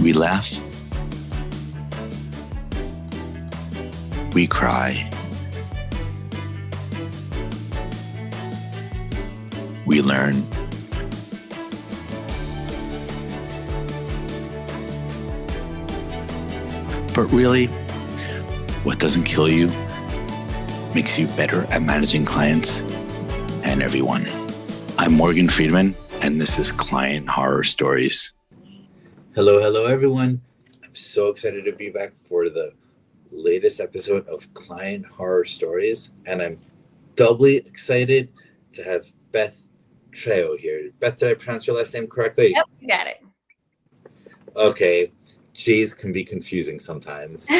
We laugh. We cry. We learn. But really, what doesn't kill you makes you better at managing clients and everyone. I'm Morgan Friedman, and this is Client Horror Stories. Hello, everyone. I'm so excited to be back for the latest episode of Client Horror Stories, and I'm doubly excited to have Beth Trejo here. Beth, did I pronounce your last name correctly? Yep, you got it. Okay. J's can be confusing sometimes.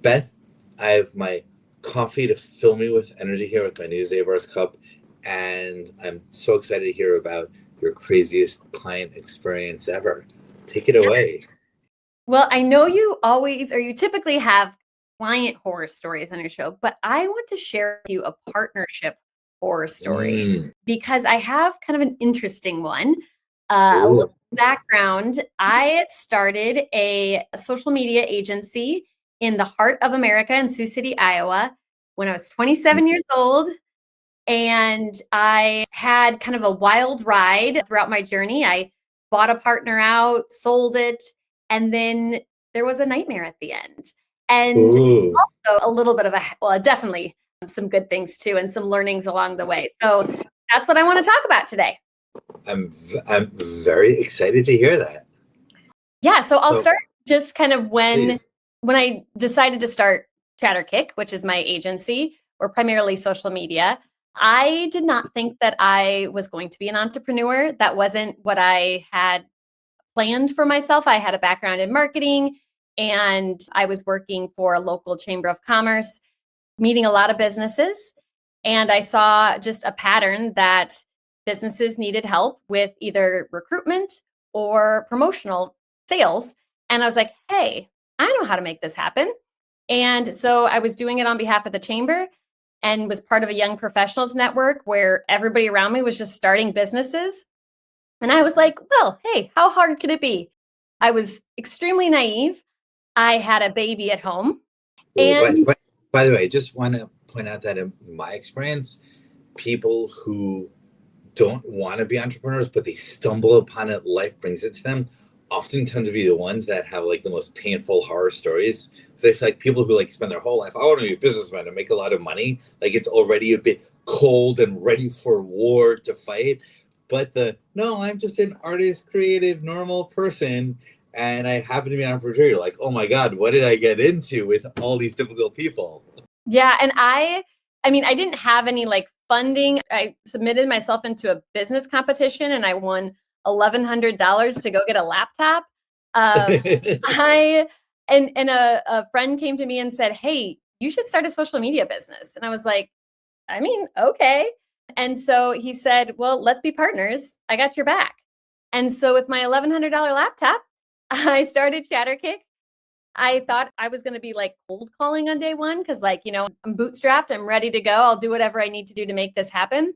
Beth, I have my coffee to fill me with energy here with my new Zabar's cup, and I'm so excited to hear about your craziest client experience ever. Take it away. Well, I know you typically have client horror stories on your show, but I want to share with you a partnership horror story because I have kind of an interesting one. A little background, I started a social media agency in the heart of America in Sioux City, Iowa, when I was 27 years old. And I had kind of a wild ride throughout my journey. I bought a partner out, sold it, and then there was a nightmare at the end. And also a little bit of definitely some good things too, and some learnings along the way. So that's what I want to talk about today. I'm very excited to hear that. Yeah, so I'll start just kind of when I decided to start Chatterkick, which is my agency, or primarily social media. I did not think that I was going to be an entrepreneur. That wasn't what I had planned for myself. I had a background in marketing, and I was working for a local chamber of commerce, meeting a lot of businesses. And I saw just a pattern that businesses needed help with either recruitment or promotional sales. And I was like, hey, I know how to make this happen. And so I was doing it on behalf of the chamber and was part of a young professionals network where everybody around me was just starting businesses. And I was like, well, hey, how hard could it be? I was extremely naive. I had a baby at home. And by the way, I just want to point out that in my experience, people who don't want to be entrepreneurs, but they stumble upon it, life brings it to them, often tend to be the ones that have like the most painful horror stories. Because I feel like people who like spend their whole life, I want to be a businessman and make a lot of money, like it's already a bit cold and ready for war to fight. But no, I'm just an artist, creative, normal person, and I happen to be an entrepreneur. You're like, oh my God, what did I get into with all these difficult people? Yeah, and I mean, I didn't have any like funding. I submitted myself into a business competition and I won $1,100 to go get a laptop. A friend came to me and said, hey, you should start a social media business. And I was like, I mean, okay. And so he said, well, let's be partners. I got your back. And so with my $1,100 laptop, I started Chatterkick. I thought I was going to be like cold calling on day one because I'm bootstrapped. I'm ready to go. I'll do whatever I need to do to make this happen.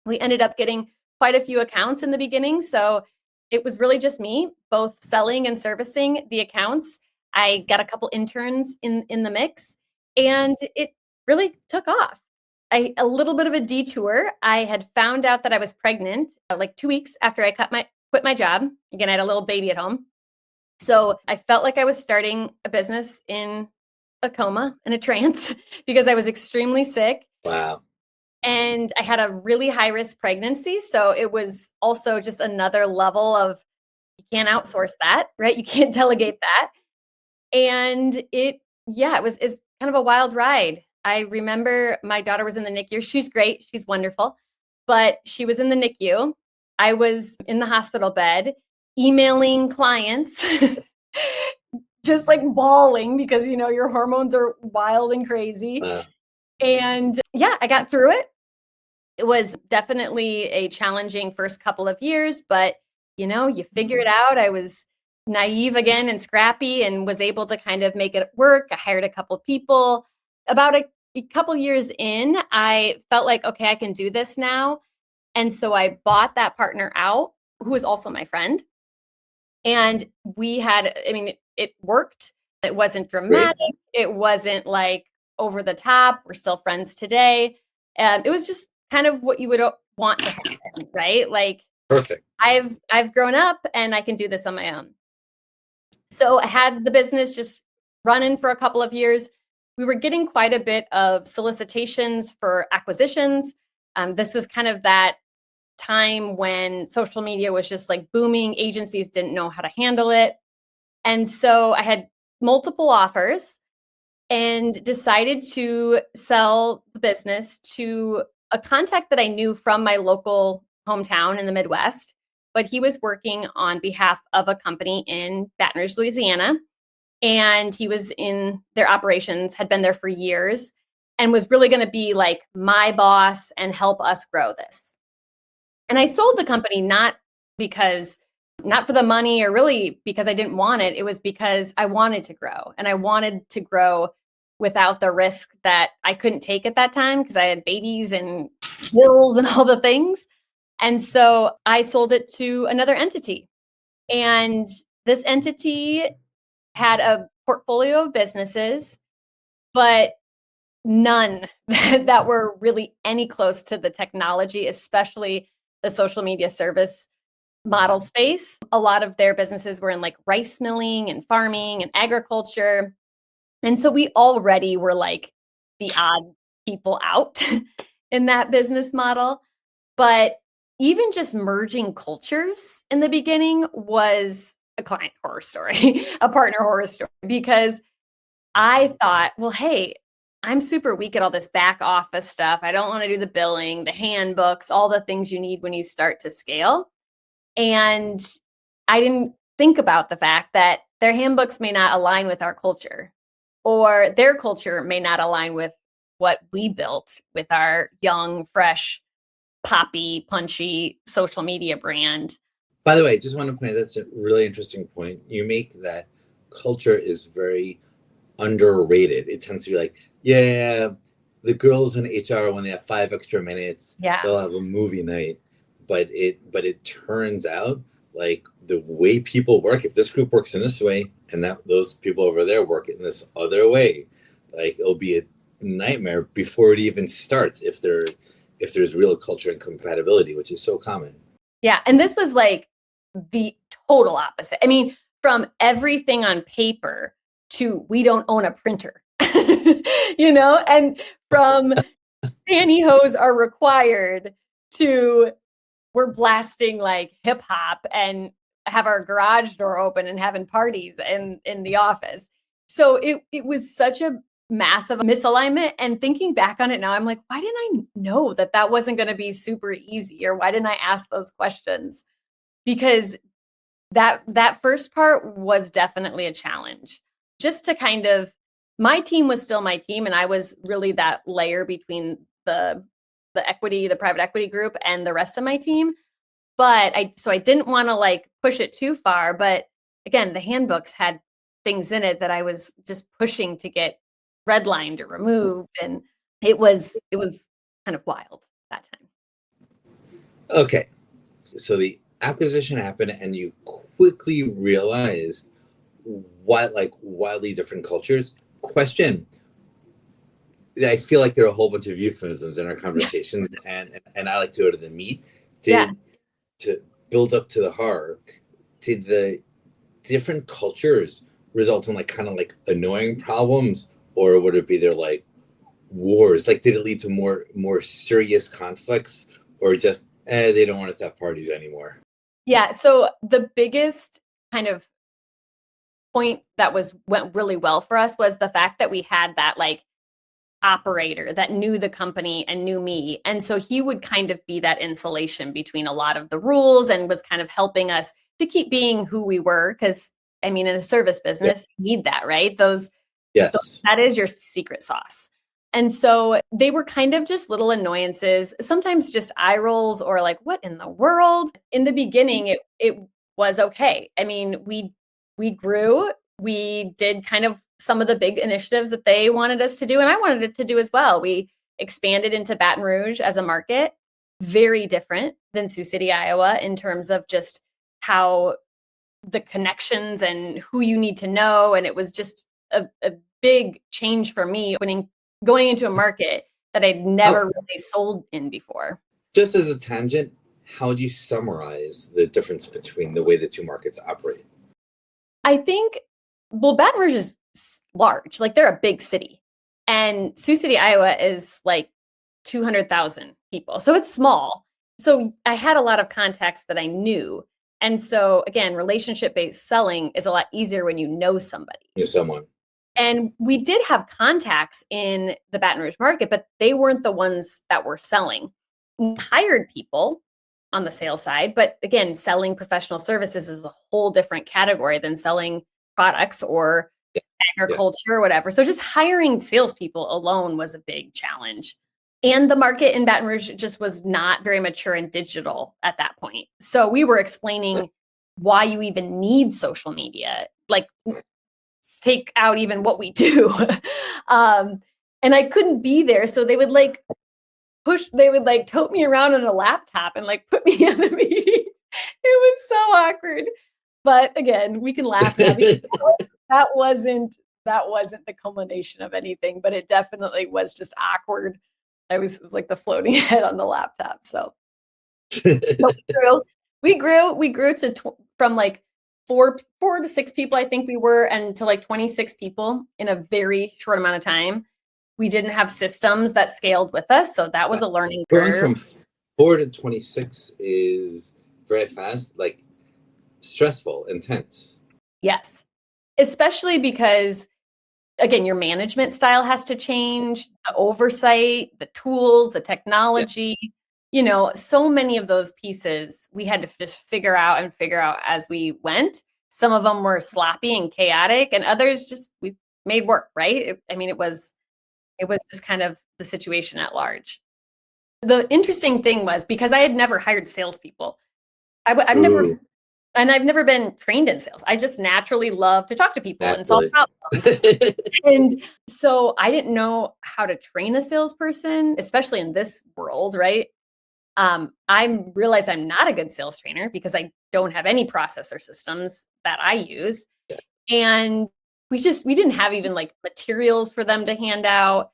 We ended up getting quite a few accounts in the beginning. So it was really just me, both selling and servicing the accounts. I got a couple interns in the mix, and it really took off. A little bit of a detour. I had found out that I was pregnant like 2 weeks after I quit my job. Again, I had a little baby at home. So I felt like I was starting a business in a coma, in a trance, because I was extremely sick. Wow. And I had a really high risk pregnancy. So it was also just another level of, you can't outsource that, right? You can't delegate that. And it's kind of a wild ride. I remember my daughter was in the NICU. She's great. She's wonderful. But she was in the NICU. I was in the hospital bed emailing clients, just like bawling because, your hormones are wild and crazy. And I got through it. It was definitely a challenging first couple of years, but you figure it out. I was naive again and scrappy and was able to kind of make it work. I hired a couple people. About a couple years in, I felt like, okay, I can do this now. And so I bought that partner out, who was also my friend. And we had, I mean, it worked. It wasn't dramatic. Great. It wasn't like over the top. We're still friends today. It was just kind of what you would want to happen, right? Like, Perfect. I've grown up and I can do this on my own. So I had the business just running for a couple of years. We were getting quite a bit of solicitations for acquisitions. This was kind of that time when social media was just like booming. Agencies didn't know how to handle it. And so I had multiple offers and decided to sell the business to a contact that I knew from my local hometown in the Midwest, but he was working on behalf of a company in Baton Rouge, Louisiana. And he was in their operations, had been there for years, and was really going to be like my boss and help us grow this. And I sold the company not for the money or really because I didn't want it. It was because I wanted to grow, and I wanted to grow without the risk that I couldn't take at that time because I had babies and bills and all the things. And so I sold it to another entity. And this entity had a portfolio of businesses, but none that were really any close to the technology, especially the social media service model space. A lot of their businesses were in like rice milling and farming and agriculture. And so we already were like the odd people out in that business model. But even just merging cultures in the beginning was a client horror story, a partner horror story, because I thought, well, hey, I'm super weak at all this back office stuff. I don't want to do the billing, the handbooks, all the things you need when you start to scale. And I didn't think about the fact that their handbooks may not align with our culture, or their culture may not align with what we built with our young, fresh, poppy, punchy social media brand. By the way, just want to point out, that's a really interesting point. You make that culture is very underrated. It tends to be like, yeah, the girls in HR, when they have 5 extra minutes, they'll have a movie night. But it turns out like the way people work, if this group works in this way and that those people over there work in this other way, like it'll be a nightmare before it even starts if there's real culture and compatibility, which is so common. Yeah. And this was like the total opposite. I mean, from everything on paper to we don't own a printer, and from pantyhose are required to we're blasting like hip hop and have our garage door open and having parties in the office. So it was such a massive misalignment. And thinking back on it now, I'm like, why didn't I know that wasn't going to be super easy? Or why didn't I ask those questions? Because that first part was definitely a challenge. Just to kind of, my team was still my team, and I was really that layer between the private equity group and the rest of my team. But I didn't want to like push it too far. But again, the handbooks had things in it that I was just pushing to get redlined or removed. And it was kind of wild that time. Okay. So the acquisition happened and you quickly realized wildly different cultures. Question. I feel like there are a whole bunch of euphemisms in our conversations and I like to go to the meat. To build up to the horror, did the different cultures result in like kind of like annoying problems, or would it be there like wars? Like, did it lead to more serious conflicts, or just they don't want us to have parties anymore? Yeah. So the biggest kind of point that went really well for us was the fact that we had that like operator that knew the company and knew me. And so he would kind of be that insulation between a lot of the rules and was kind of helping us to keep being who we were. Cause I mean, in a service business, you need that, right? That is your secret sauce. And so they were kind of just little annoyances, sometimes just eye rolls or like, what in the world? In the beginning, it was okay. I mean, we grew, we did kind of some of the big initiatives that they wanted us to do, and I wanted it to do as well. We expanded into Baton Rouge as a market, very different than Sioux City, Iowa, in terms of just how the connections and who you need to know. And it was just a big change for me going into a market that I'd never really sold in before. Just as a tangent, how would you summarize the difference between the way the two markets operate? I think, well, Baton Rouge is large, like they're a big city, and Sioux City, Iowa is like 200,000 people. So it's small. So I had a lot of contacts that I knew. And so again, relationship-based selling is a lot easier when you know somebody. You're someone. And we did have contacts in the Baton Rouge market, but they weren't the ones that were selling. We hired people on the sales side, but again, selling professional services is a whole different category than selling products or agriculture or whatever. So just hiring salespeople alone was a big challenge. And the market in Baton Rouge just was not very mature in digital at that point. So we were explaining why you even need social media, like take out even what we do. And I couldn't be there. So they would tote me around on a laptop and like put me in the meetings. It was so awkward. But again, we can laugh at it. That wasn't the culmination of anything, but it definitely was just awkward. It was like the floating head on the laptop. So we grew from like four to six people, I think we were, and to like 26 people in a very short amount of time. We didn't have systems that scaled with us, so that was a learning curve. Going from 4 to 26 is very fast, like stressful, intense. Yes, especially because, again, your management style has to change, the oversight, the tools, the technology, so many of those pieces we had to just figure out as we went. Some of them were sloppy and chaotic, and others just we made work, right? It was just kind of the situation at large. The interesting thing was, because I had never hired salespeople, I've never been trained in sales. I just naturally love to talk to people and solve problems. And so I didn't know how to train a salesperson, especially in this world, right? I realized I'm not a good sales trainer because I don't have any process or systems that I use. Yeah. And we didn't have even like materials for them to hand out.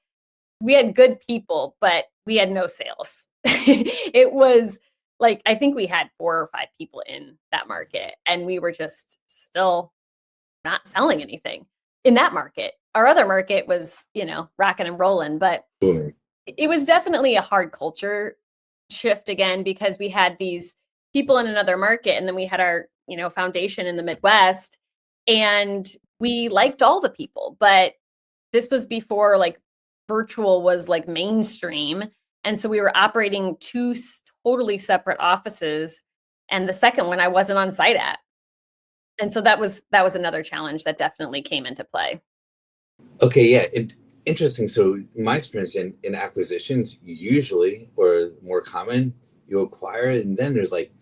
We had good people, but we had no sales. It was like, I think we had 4 or 5 people in that market, and we were just still not selling anything in that market. Our other market was, rocking and rolling, but it was definitely a hard culture shift again, because we had these people in another market, and then we had our, foundation in the Midwest, and we liked all the people, but this was before like virtual was like mainstream. And so we were operating 2 totally separate offices, and the second one I wasn't on site at. And so that was another challenge that definitely came into play. Okay, yeah, interesting. So my experience in acquisitions, usually, or more common, you acquire, and then there's like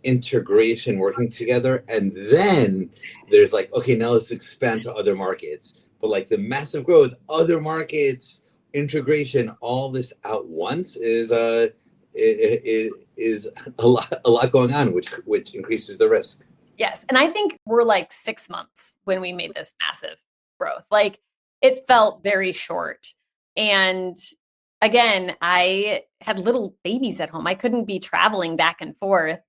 integration, working together, and then there's like, okay, now let's expand to other markets. But like the massive growth, other markets, integration, all this at once is a lot going on, which increases the risk. Yes, and I think we're like 6 months when we made this massive growth. Like it felt very short. And again, I had little babies at home. I couldn't be traveling back and forth.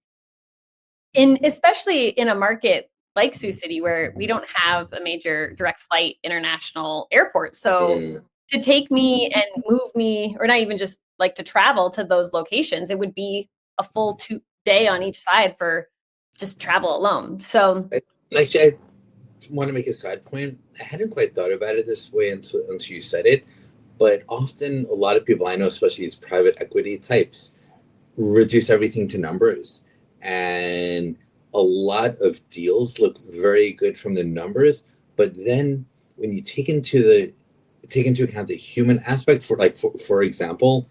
Especially in a market like Sioux City, where we don't have a major direct flight international airport. So to take me and move me, or not even just like to travel to those locations, it would be a full 2 day on each side for just travel alone. So actually, I want to make a side point. I hadn't quite thought about it this way until you said it. But often a lot of people I know, especially these private equity types, reduce everything to numbers. And a lot of deals look very good from the numbers, but then when you take into account the human aspect, for example,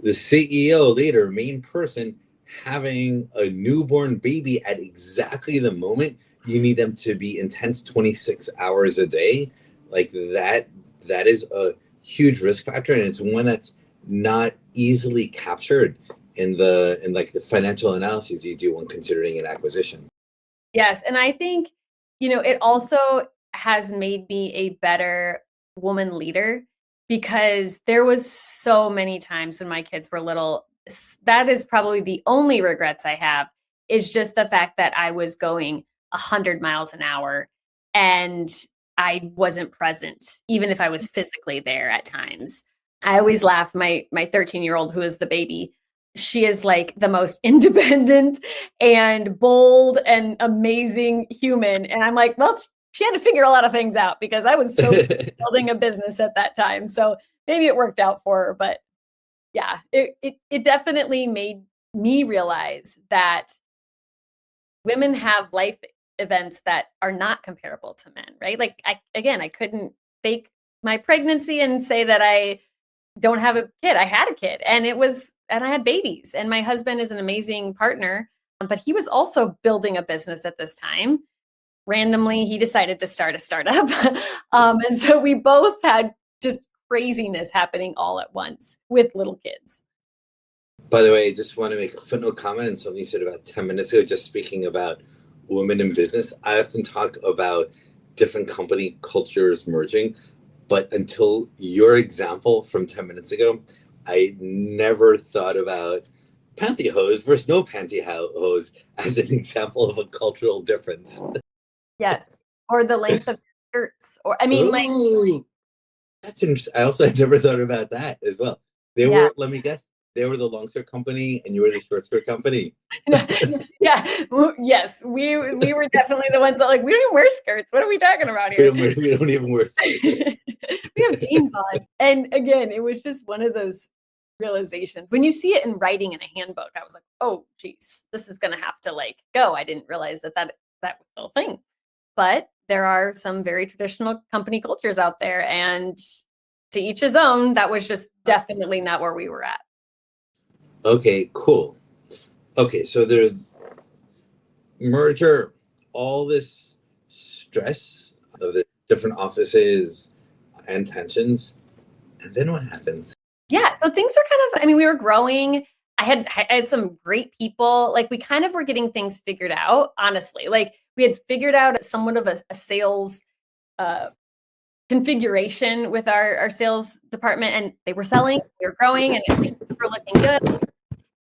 the CEO, leader, main person having a newborn baby at exactly the moment you need them to be intense 26 hours a day, like that is a huge risk factor, and it's one that's not easily captured in the financial analyses you do when considering an acquisition. Yes. And I think, it also has made me a better woman leader because there was so many times when my kids were little. That is probably the only regrets I have is just the fact that I was going 100 miles an hour and I wasn't present, even if I was physically there at times. I always laugh. My 13-year-old, who is the baby, she is like the most independent and bold and amazing human. And I'm like, well, she had to figure a lot of things out because I was so building a business at that time. So maybe it worked out for her. But yeah, it definitely made me realize that women have life events that are not comparable to men, right? Like I couldn't fake my pregnancy and say that I don't have a kid. I had a kid and I had babies, and my husband is an amazing partner, but he was also building a business at this time. Randomly, he decided to start a startup. And so we both had just craziness happening all at once with little kids. By the way, I just want to make a footnote comment on something you said about 10 minutes ago, just speaking about women in business. I often talk about different company cultures merging, but until your example from 10 minutes ago, I never thought about pantyhose versus no pantyhose as an example of a cultural difference. Yes. Or the length of skirts. Or I mean, Ooh, that's interesting. I also had never thought about that as well. They were, let me guess, they were the long skirt company and you were the short skirt company. Yeah. Yes. We were definitely the ones that we don't even wear skirts. What are we talking about here? We don't even wear skirts. We have jeans on. And again, it was just one of those realizations. When you see it in writing in a handbook, I was like, oh, geez, this is going to have to go. I didn't realize that was still a thing. But there are some very traditional company cultures out there, and to each his own. That was just definitely not where we were at. Okay, cool. Okay, so the merger, all this stress of the different offices and tensions, and then what happens? Yeah, so things were we were growing. I had some great people. We kind of were getting things figured out, honestly. We had figured out somewhat of a sales configuration with our sales department, and they were selling, we were growing, and things were looking good.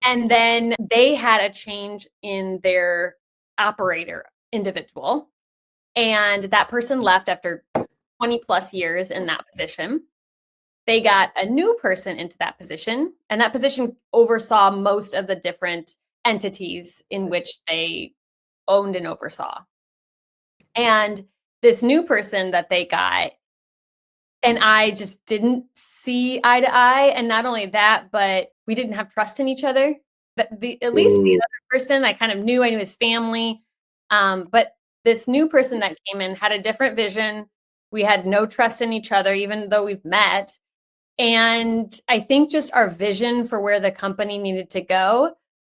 And then they had a change in their operator individual. And that person left after 20 plus years in that position. They got a new person into that position, and that position oversaw most of the different entities in which they owned and oversaw. And this new person that they got, and I just didn't see eye to eye. And not only that, but we didn't have trust in each other. At least the other person I knew his family. But this new person that came in had a different vision. We had no trust in each other, even though we've met. And I think just our vision for where the company needed to go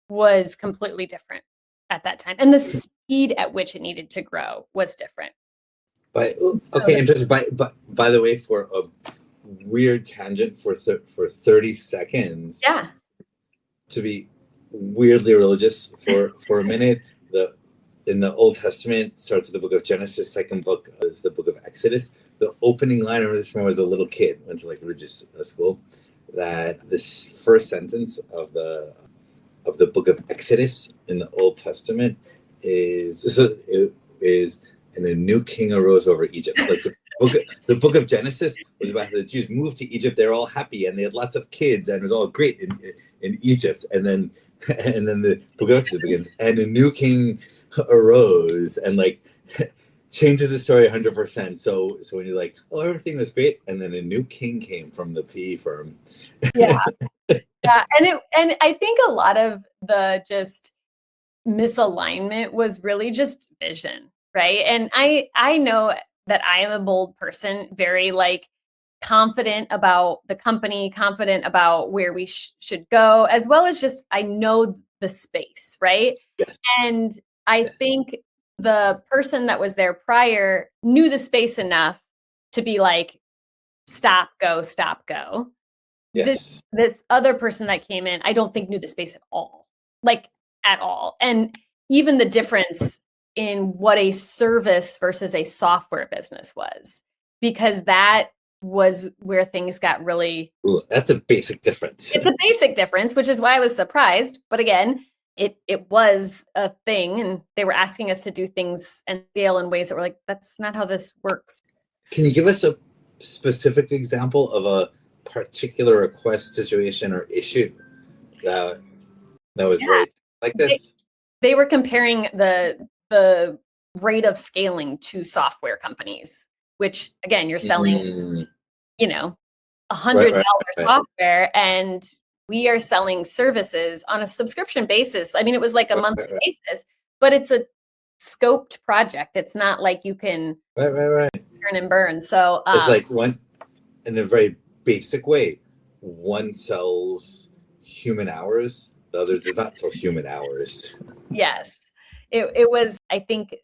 was completely different at that time. And the speed at which it needed to grow was different. Okay, interesting. By the way, for a weird tangent for 30 seconds, yeah, to be weirdly religious for a minute, in the Old Testament starts with the book of Genesis. Second book is the book of Exodus. The opening line, I remember this from when I was a little kid, went to religious school, that this first sentence of the book of Exodus in the Old Testament is and a new king arose over Egypt. The book of Genesis was about how the Jews moved to Egypt. They're all happy and they had lots of kids and it was all great in Egypt. And then the book of Exodus begins, and a new king arose and changes the story 100%. So when you're oh, everything was great, and then a new king came from the PE firm. Yeah. And I think a lot of the just misalignment was really just vision, right? And I know that I am a bold person, very confident about the company, confident about where we should go, as well as just I know the space, right? Yes. And I think the person that was there prior knew the space enough to be stop, go, stop, go. Yes. This other person that came in, I don't think knew the space at all, at all. And even the difference in what a service versus a software business was, because that was where things got really... Ooh, that's a basic difference. It's a basic difference, which is why I was surprised. But again, it was a thing, and they were asking us to do things and scale in ways that were like, that's not how this works. Can you give us a specific example of a particular request, situation, or issue that was very like this? They were comparing the rate of scaling to software companies, which again, you're selling, $100 software, and we are selling services on a subscription basis. I mean, it was like a monthly basis, but it's a scoped project. It's not like you can turn and burn. So it's like one, in a very basic way, one sells human hours, the other does not sell human hours. Yes, it was, I think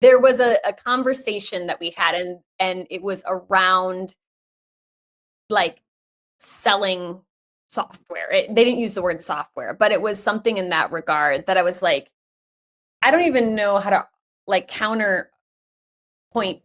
there was a conversation that we had, and it was around like selling software. They didn't use the word software, but it was something in that regard that I was like, I don't even know how to like counterpoint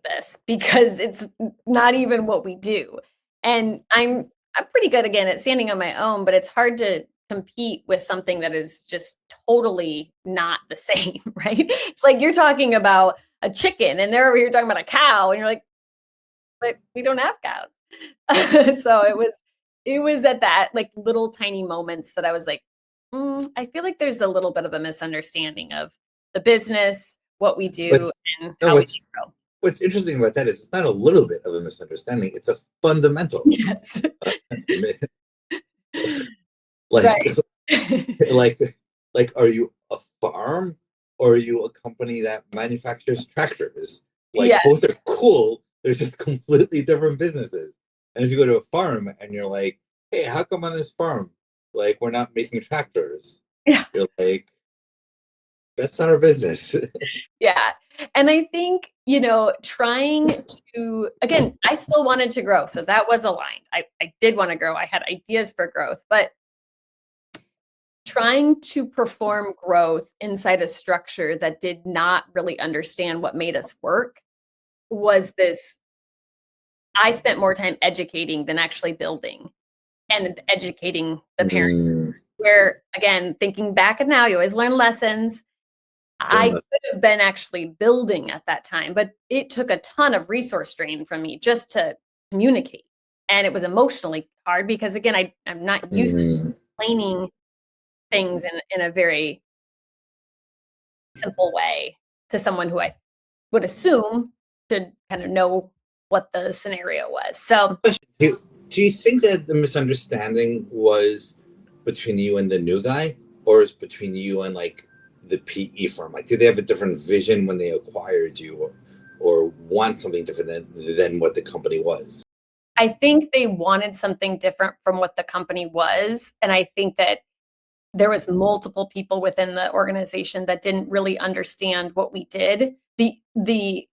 this, because it's not even what we do. And I'm pretty good again at standing on my own, but it's hard to compete with something that is just totally not the same, right? It's like you're talking about a chicken and they're over here talking about a cow, and you're like, but we don't have cows. So it was at that like little tiny moments that I was like, I feel like there's a little bit of a misunderstanding of the business, what we do, and how we grow. What's interesting about that is it's not a little bit of a misunderstanding; it's a fundamental. Yes. Like, are you a farm or are you a company that manufactures tractors? Like, both are cool. They're just completely different businesses. And if you go to a farm and you're like, hey, how come on this farm, like, we're not making tractors? Yeah. You're like, that's not our business. Yeah. And I think, trying to, again, I still wanted to grow. So that was aligned. I did want to grow. I had ideas for growth, but trying to perform growth inside a structure that did not really understand what made us work was this. I spent more time educating than actually building, and educating the parents. Where, again, thinking back and now, you always learn lessons. I could have been actually building at that time, but it took a ton of resource drain from me just to communicate. And it was emotionally hard because, again, I'm not used to explaining things in a very simple way to someone who I would assume should kind of know what the scenario was. So do you think that the misunderstanding was between you and the new guy, or is between you and like the PE firm? Like, did they have a different vision when they acquired you, or want something different than what the company was? I think they wanted something different from what the company was. And I think that there was multiple people within the organization that didn't really understand what we did. The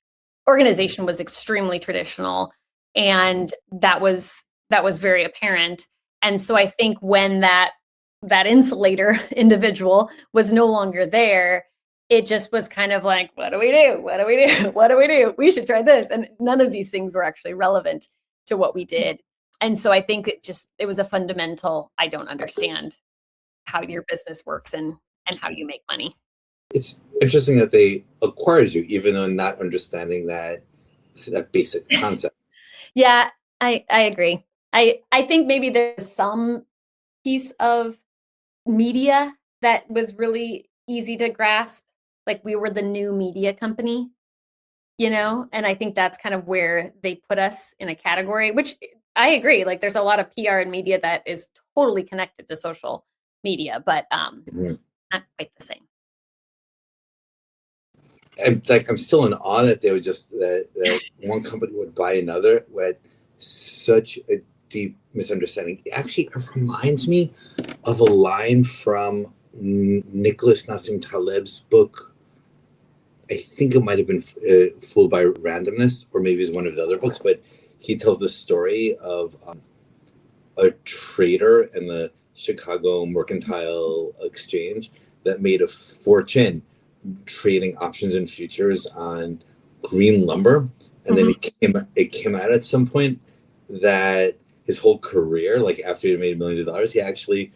organization was extremely traditional, and that was very apparent. And so I think when that insulator individual was no longer there, it just was kind of like, what do we do? What do we do? What do we do? We should try this. And none of these things were actually relevant to what we did. And so I think it was a fundamental, I don't understand how your business works and how you make money. It's interesting that they acquired you, even though not understanding that basic concept. Yeah, I agree. I think maybe there's some piece of media that was really easy to grasp. Like, we were the new media company, and I think that's kind of where they put us in a category, which I agree. Like, there's a lot of PR and media that is totally connected to social media, but not quite the same. I'm still in awe that they would that one company would buy another with such a deep misunderstanding. Actually, it reminds me of a line from Nicholas Nassim Taleb's book. I think it might have been Fooled by Randomness, or maybe it's one of his other books, but he tells the story of a trader in the Chicago Mercantile Exchange that made a fortune trading options and futures on green lumber, and then it came out at some point that his whole career, like after he made millions of dollars, he actually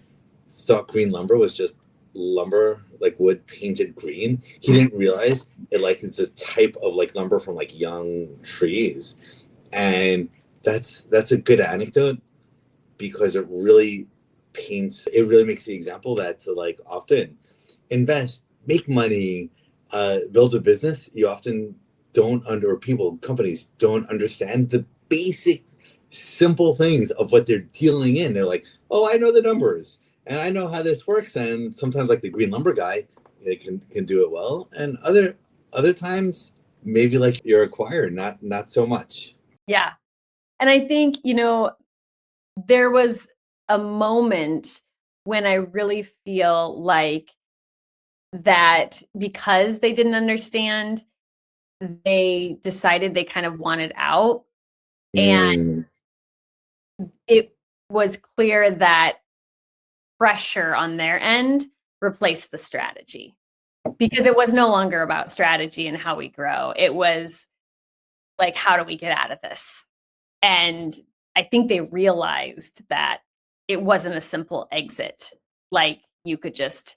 thought green lumber was just lumber, like wood painted green. He didn't realize it's a type of like lumber from like young trees. And that's a good anecdote because it really makes the example that to like often invest, make money, build a business. You often companies don't understand the basic simple things of what they're dealing in. They're like, oh, I know the numbers and I know how this works. And sometimes like the green lumber guy, it can do it well. And other times maybe like you're acquired, not so much. Yeah. And I think, there was a moment when I really feel like that because they didn't understand, they decided they kind of wanted out. And it was clear that pressure on their end replaced the strategy because it was no longer about strategy and how we grow. It was like, how do we get out of this? And I think they realized that it wasn't a simple exit. Like you could just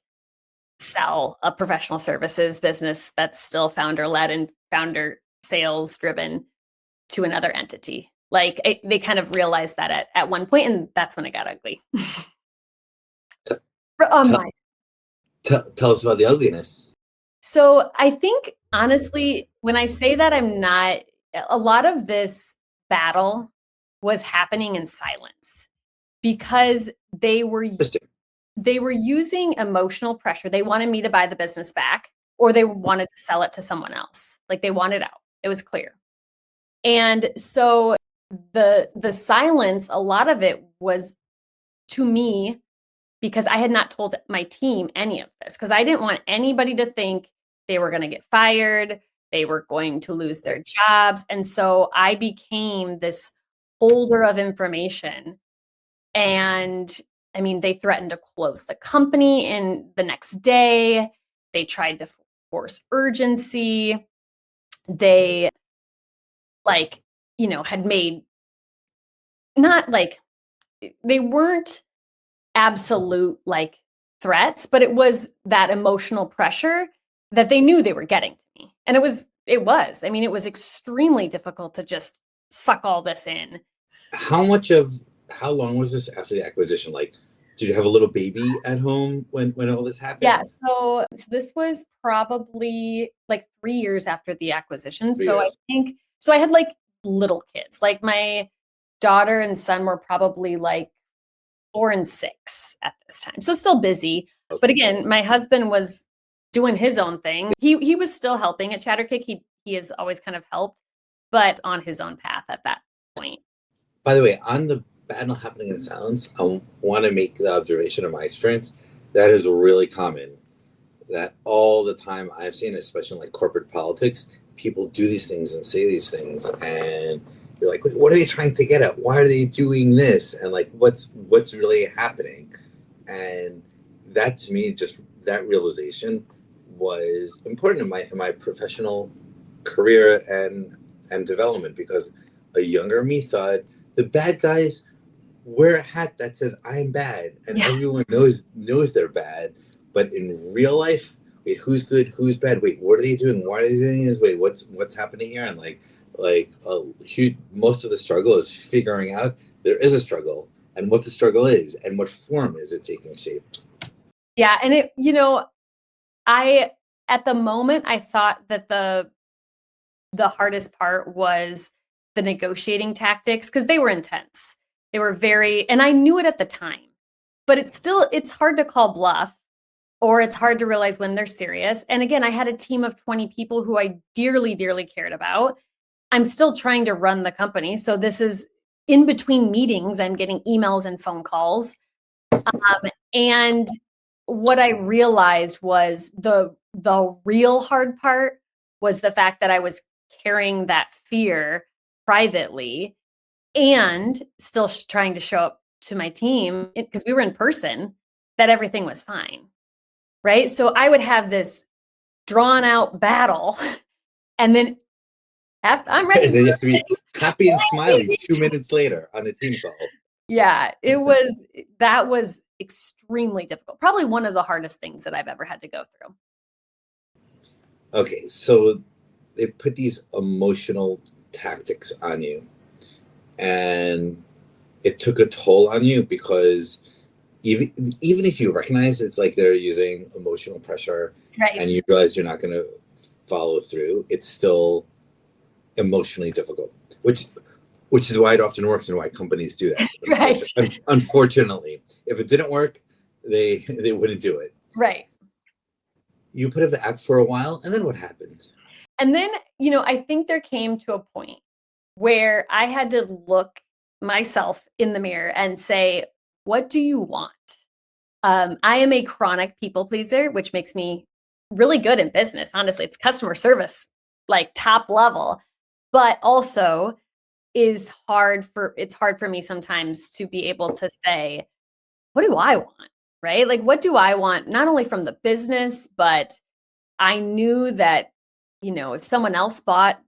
sell a professional services business that's still founder led and founder sales driven to another entity. Like they kind of realized that at one point, and that's when it got ugly. Tell us about the ugliness. So I think, honestly, when I say that, a lot of this battle was happening in silence because they were using emotional pressure. They wanted me to buy the business back, or they wanted to sell it to someone else. Like they wanted out. It was clear. And so the silence, a lot of it was to me because I had not told my team any of this because I didn't want anybody to think they were going to get fired, they were going to lose their jobs. And so I became this holder of information. And I mean, they threatened to close the company in the next day. They tried to force urgency. They had made not like they weren't absolute like threats, but it was that emotional pressure that they knew they were getting to me. And it was, I mean, it was extremely difficult to just suck all this in. How long was this after the acquisition? Like, did you have a little baby at home when all this happened? Yeah. So this was probably like 3 years after the acquisition. I think, I had like little kids, like my daughter and son were probably like 4 and 6 at this time. So still busy. Okay. But again, my husband was doing his own thing. He was still helping at Chatterkick. He has always kind of helped, but on his own path at that point. By the way, on the battle happening in silence, I want to make the observation of my experience that is really common. That all the time I've seen, especially in like corporate politics, people do these things and say these things, and you're like, what are they trying to get at? Why are they doing this? And like, what's really happening? And that to me, just that realization was important in my professional career and development, because a younger me thought the bad guys wear a hat that says I'm bad, and everyone knows they're bad. But in real life, wait, who's good, who's bad? Wait, what are they doing? Why are they doing this? Wait, what's happening here? And most of the struggle is figuring out there is a struggle and what the struggle is and what form is it taking shape. Yeah, and at the moment I thought that the hardest part was the negotiating tactics because they were intense. They were and I knew it at the time, but it's hard to call bluff, or it's hard to realize when they're serious. And again, I had a team of 20 people who I dearly, dearly cared about. I'm still trying to run the company. So this is in between meetings, I'm getting emails and phone calls. And what I realized was the real hard part was the fact that I was carrying that fear privately and still trying to show up to my team because we were in person, that everything was fine. Right. So I would have this drawn out battle. And then I'm ready. And then you have to be happy and smiley 2 minutes later on the team call. Yeah, that was extremely difficult. Probably one of the hardest things that I've ever had to go through. Okay, so they put these emotional tactics on you, and it took a toll on you because even if you recognize it's like they're using emotional pressure, right, and you realize you're not going to follow through, it's still emotionally difficult, which is why it often works and why companies do that. Right. Unfortunately, if it didn't work, they wouldn't do it. Right. You put up the act for a while, and then what happened? And then, I think there came to a point where I had to look myself in the mirror and say, what do you want? I am a chronic people pleaser, which makes me really good in business. Honestly, it's customer service, like top level, but also it's hard for me sometimes to be able to say, what do I want? Right? Like, what do I want? Not only from the business, but I knew that, if someone else bought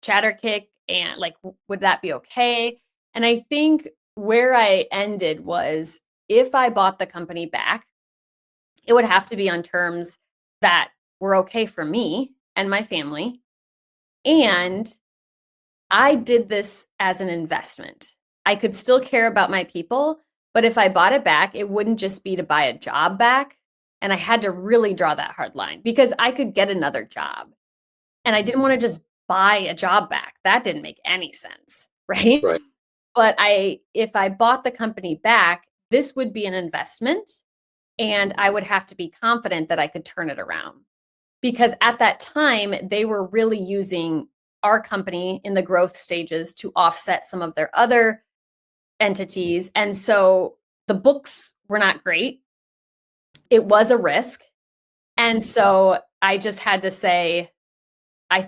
ChatterKick, and like, would that be okay? And I think where I ended was, if I bought the company back, it would have to be on terms that were okay for me and my family. And I did this as an investment. I could still care about my people, but if I bought it back, it wouldn't just be to buy a job back. And I had to really draw that hard line because I could get another job. And I didn't want to just buy a job back. That didn't make any sense, right? Right. But if I bought the company back, this would be an investment, and I would have to be confident that I could turn it around. Because at that time, they were really using our company in the growth stages to offset some of their other entities. And so the books were not great. It was a risk. And so I just had to say,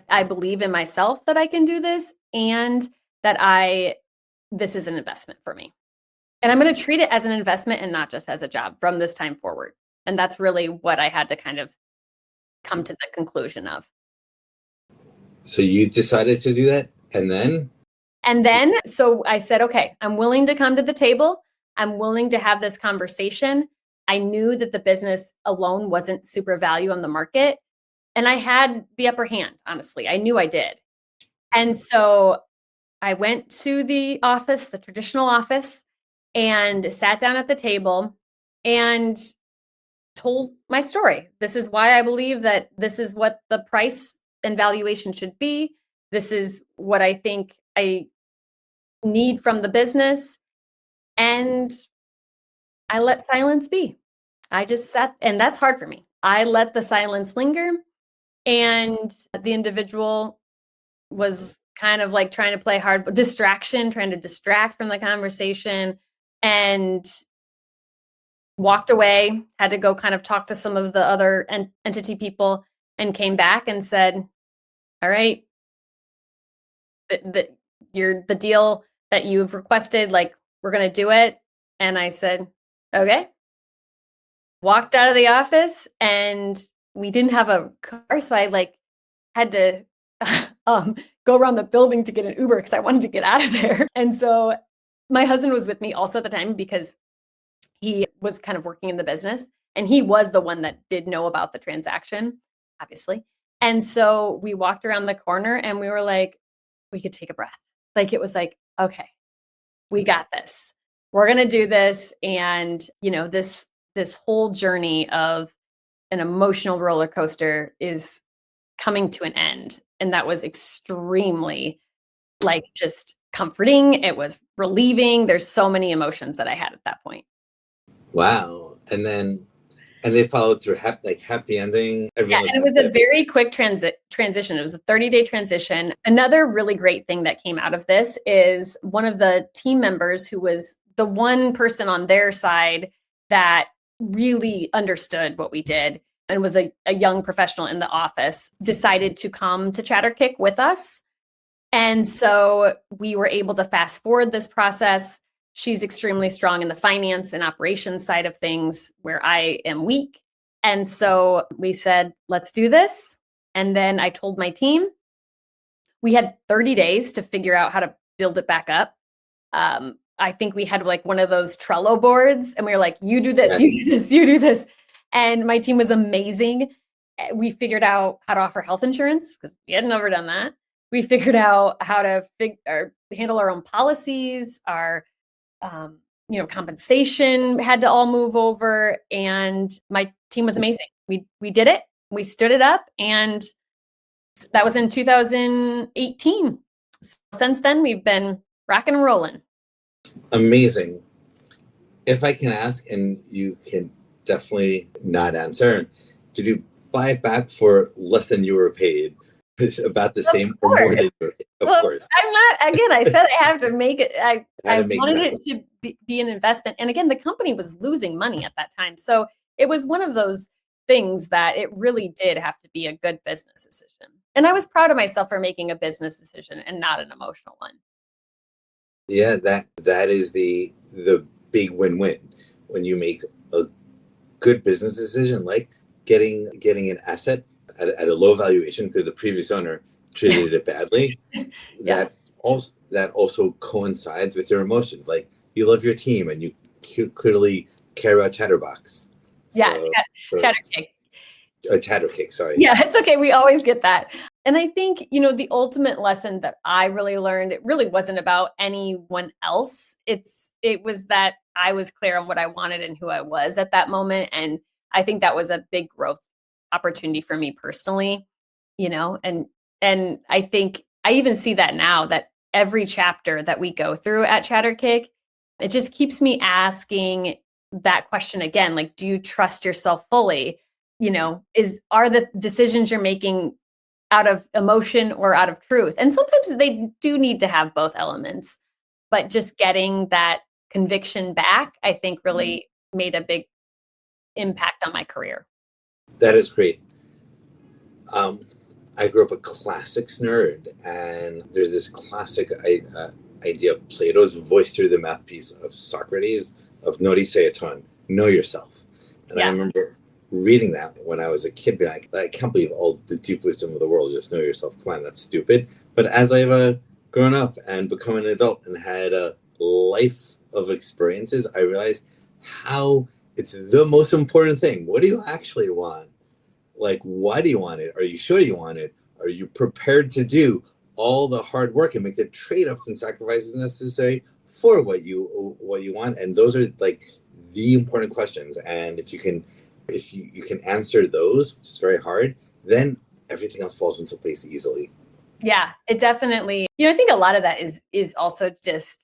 I believe in myself that I can do this, and that this is an investment for me. And I'm going to treat it as an investment and not just as a job from this time forward. And that's really what I had to kind of come to the conclusion of. So you decided to do that, and then? So I said, okay, I'm willing to come to the table. I'm willing to have this conversation. I knew that the business alone wasn't super value on the market. And I had the upper hand, honestly. I knew I did. And so I went to the office, the traditional office, and sat down at the table and told my story. This is why I believe that this is what the price and valuation should be. This is what I think I need from the business. And I let silence be. I just sat, and that's hard for me. I let the silence linger. And the individual was kind of like trying to play trying to distract from the conversation, and walked away, had to go kind of talk to some of the other entity people, and came back and said, all right, the deal that you've requested, like, we're going to do it. And I said, okay. Walked out of the office, and we didn't have a car. So I had to go around the building to get an Uber because I wanted to get out of there. And so my husband was with me also at the time because he was kind of working in the business, and he was the one that did know about the transaction, obviously. And so we walked around the corner, and we were like, we could take a breath. Like, it was like, okay, we got this. We're going to do this. And, this whole journey of an emotional roller coaster is coming to an end. And that was extremely, just comforting. It was relieving. There's so many emotions that I had at that point. Wow. And they followed through happy ending. Yeah, and it was a very quick transition. It was a 30-day transition. Another really great thing that came out of this is one of the team members, who was the one person on their side that really understood what we did and was a young professional in the office, decided to come to ChatterKick with us. And so we were able to fast forward this process. She's extremely strong in the finance and operations side of things, where I am weak. And so we said, let's do this. And then I told my team, we had 30 days to figure out how to build it back up. I think we had like one of those Trello boards and we were like, you do this, you do this, you do this. And my team was amazing. We figured out how to offer health insurance because we had never done that. We figured out how to handle our own policies, our compensation had to all move over, and my team was amazing. We did it. We stood it up, and that was in 2018. Since then, we've been rocking and rolling. Amazing. If I can ask, and you can definitely not answer, did you buy it back for less than you were paid? It's about the same or more than you were paid, of course. I'm not, again, I said I have to make it, I wanted it to be an investment. And again, the company was losing money at that time. So it was one of those things that it really did have to be a good business decision. And I was proud of myself for making a business decision and not an emotional one. Yeah, that is the big win-win when you make a good business decision, like getting an asset at a low valuation because the previous owner treated it badly. Yeah. That also coincides with your emotions. Like you love your team and you clearly care about Chatterbox. Yeah, Chatterkick. Chatterkick, sorry. Yeah, it's okay. We always get that. And I think, the ultimate lesson that I really learned, it really wasn't about anyone else. It was that I was clear on what I wanted and who I was at that moment. And I think that was a big growth opportunity for me personally, and I think I even see that now that every chapter that we go through at Chatterkick, it just keeps me asking that question again, like, do you trust yourself fully? Are the decisions you're making out of emotion or out of truth? And sometimes they do need to have both elements, but just getting that conviction back, I think really made a big impact on my career. That is great. I grew up a classics nerd, and there's this classic idea of Plato's voice through the mouth piece of Socrates of noti seaton, know yourself. And I remember reading that when I was a kid, being like, I can't believe all the deep wisdom of the world, just know yourself. Come on, that's stupid. But as I've grown up and become an adult and had a life of experiences, I realized how it's the most important thing. What do you actually want? Like, why do you want it? Are you sure you want it? Are you prepared to do all the hard work and make the trade-offs and sacrifices necessary for what you want? And those are like the important questions. And if you can answer those, which is very hard, then everything else falls into place easily. Yeah, it definitely, I think a lot of that is also just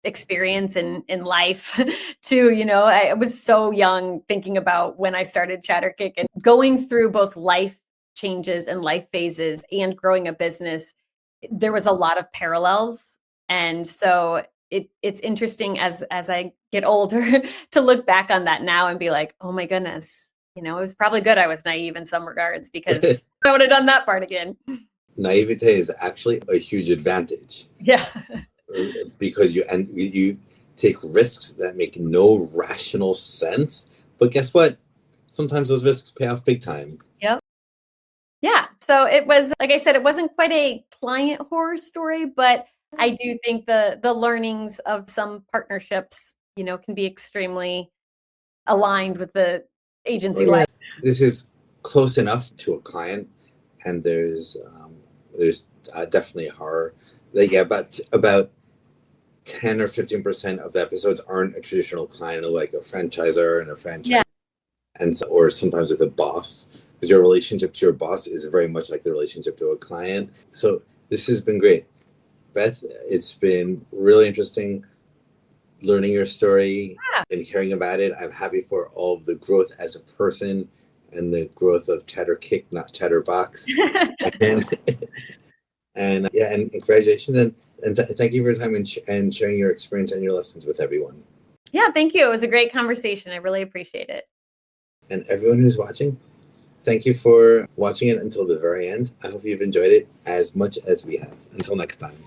experience in life too. I was so young thinking about when I started Chatterkick and going through both life changes and life phases and growing a business. There was a lot of parallels. And so it's interesting as I get older to look back on that now and be like, oh my goodness, it was probably good I was naive in some regards because I would have done that part again. Naivete is actually a huge advantage. Yeah. Because you take risks that make no rational sense. But guess what? Sometimes those risks pay off big time. Yep. Yeah. So it was, like I said, it wasn't quite a client horror story, but I do think the learnings of some partnerships, can be extremely aligned with the agency life. This is close enough to a client, and there's definitely horror. Like about 10 or 15% of the episodes aren't a traditional client, like a franchisor and a franchise, or sometimes with a boss, because your relationship to your boss is very much like the relationship to a client. So this has been great, Beth. It's been really interesting learning your story and hearing about it. I'm happy for all of the growth as a person and the growth of Chatterkick, not Chatterbox. and congratulations and thank you for your time and sharing your experience and your lessons with everyone. Yeah, thank you. It was a great conversation. I really appreciate it. And everyone who's watching, thank you for watching it until the very end. I hope you've enjoyed it as much as we have. Until next time.